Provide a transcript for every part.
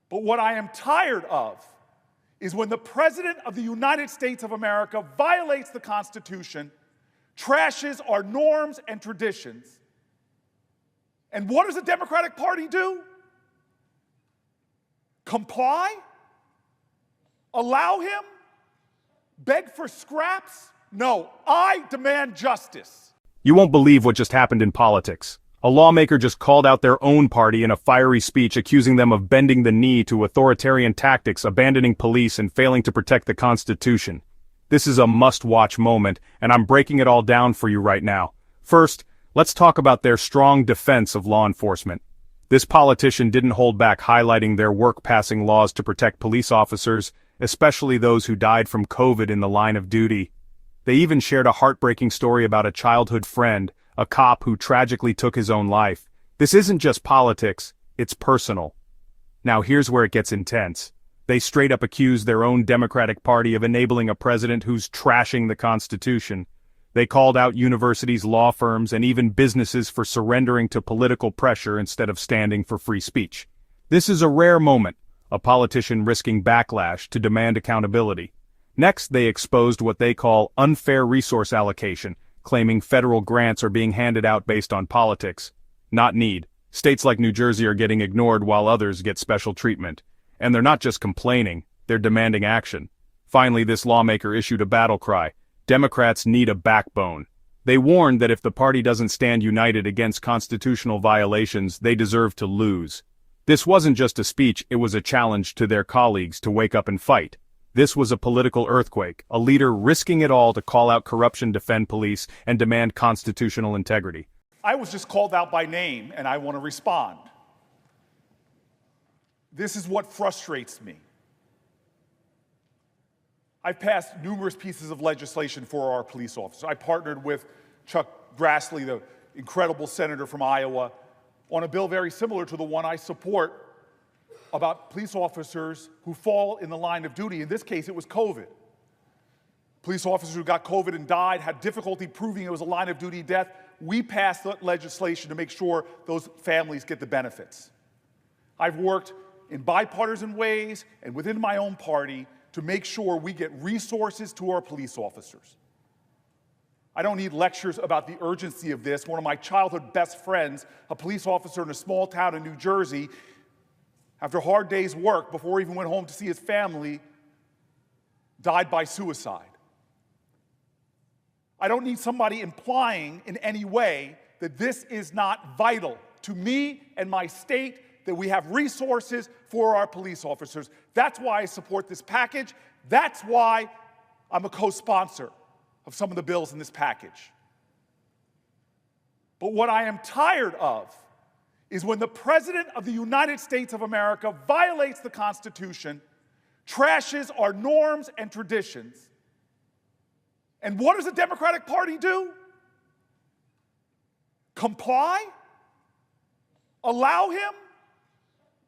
But what I am tired of is when the President of the United States of America violates the Constitution, trashes our norms and traditions. And what does the Democratic Party do? Comply? Allow him? Beg for scraps? No, I demand justice. You won't believe what just happened in politics. A lawmaker just called out their own party in a fiery speech, accusing them of bending the knee to authoritarian tactics, abandoning police, and failing to protect the Constitution. This is a must-watch moment, and I'm breaking it all down for you right now. First, let's talk about their strong defense of law enforcement. This politician didn't hold back highlighting their work passing laws to protect police officers, especially those who died from COVID in the line of duty. They even shared a heartbreaking story about a childhood friend, a cop who tragically took his own life. This isn't just politics, it's personal. Now here's where it gets intense. They straight up accuse their own Democratic Party of enabling a president who's trashing the Constitution. They called out universities, law firms, and even businesses for surrendering to political pressure instead of standing for free speech. This is a rare moment, a politician risking backlash to demand accountability. Next, they exposed what they call unfair resource allocation, claiming federal grants are being handed out based on politics, not need. States like New Jersey are getting ignored while others get special treatment. And they're not just complaining, they're demanding action. Finally, this lawmaker issued a battle cry. Democrats need a backbone. They warned that if the party doesn't stand united against constitutional violations, they deserve to lose. This wasn't just a speech, it was a challenge to their colleagues to wake up and fight. This was a political earthquake, a leader risking it all to call out corruption, defend police, and demand constitutional integrity. I was just called out by name, and I want to respond. This is what frustrates me. I've passed numerous pieces of legislation for our police officers. I partnered with Chuck Grassley, the incredible senator from Iowa, on a bill very similar to the one I support about police officers who fall in the line of duty. In this case, it was COVID. Police officers who got COVID and died had difficulty proving it was a line of duty death. We passed that legislation to make sure those families get the benefits. I've worked in bipartisan ways and within my own party to make sure we get resources to our police officers. I don't need lectures about the urgency of this. One of my childhood best friends, a police officer in a small town in New Jersey, after a hard day's work, before he even went home to see his family, died by suicide. I don't need somebody implying in any way that this is not vital to me and my state, that we have resources for our police officers. That's why I support this package. That's why I'm a co-sponsor of some of the bills in this package. But what I am tired of is when the President of the United States of America violates the Constitution, trashes our norms and traditions. And what does the Democratic Party do? Comply? Allow him?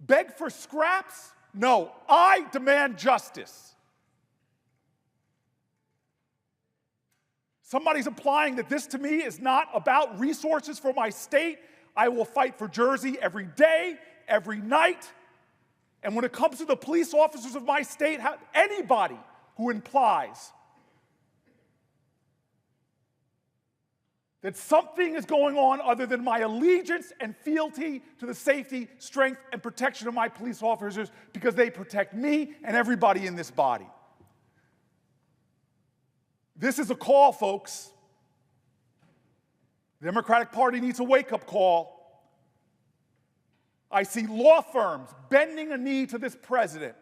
Beg for scraps? No, I demand justice. Somebody's implying that this to me is not about resources for my state. I will fight for Jersey every day, every night. And when it comes to the police officers of my state, anybody who implies that something is going on other than my allegiance and fealty to the safety, strength, and protection of my police officers, because they protect me and everybody in this body. This is a call, folks. The Democratic Party needs a wake-up call. I see law firms bending a knee to this president,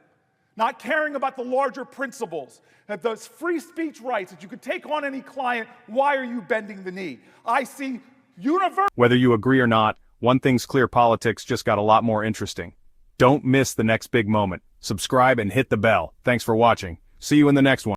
not caring about the larger principles, that those free speech rights, that you could take on any client. Why are you bending the knee? I see Whether you agree or not, one thing's clear: politics just got a lot more interesting. Don't miss the next big moment. Subscribe and hit the bell. Thanks for watching. See you in the next one.